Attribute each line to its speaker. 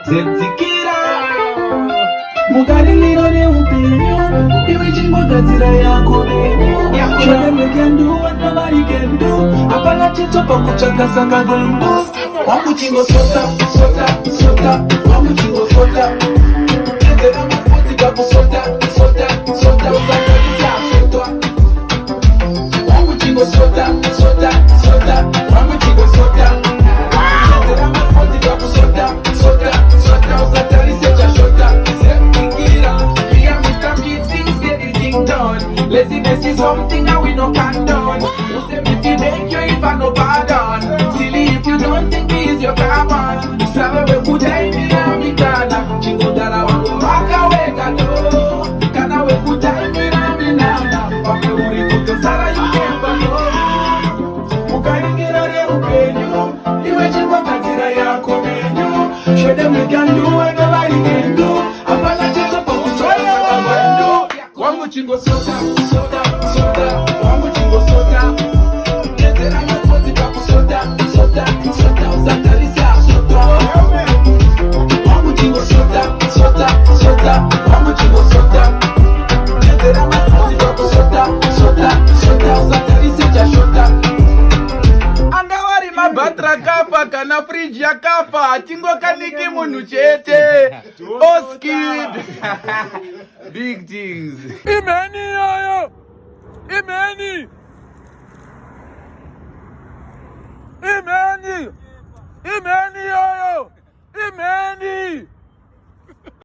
Speaker 1: Tsikira Mugari lino ne upinyo Iwe jingo gazira yako nenyo Show them you can do what nobody can do Apana chito pa kuchaka saka gulungu Wangu jingo sota, sota, sota Wangu jingo sota Kete na mafuti kapu sota, sota, sota Usaka lisa sota Wangu jingo sota, sota, sota Wangu jingo sota Kete na mafuti kapu sota, sota, sota Usaka lisa sota Laziness is something that we no condone. Who say if you make you even no pardon? Silly if you don't think me is your carbon. Sabe we put time in Americana. Chingo dala wango waka we gado. Kana we put time in Americana. Wame uri kuto sara you never know. Mukari gira re upenyo. Iwe chingo kakira ya komenyo. Show them we can do what nobody can do. Apala chito pa kutoya wabando. Wangu chingo soda, soda, soda. Wangu chingo soda. Kete na mafuti kapu soda, soda, soda. Usatalisa soda. Wangu chingo soda, soda, soda. Wangu chingo soda. Kete na mafuti kapu soda, soda, soda. Usatalisa soda. Angawari mabatra kafa kana fridge ya kafa. Chingo kaniki munu chete. Oskid. Big things.
Speaker 2: Mheni yoyo! Mheni! Mheni! Mheni yoyo! Mheni!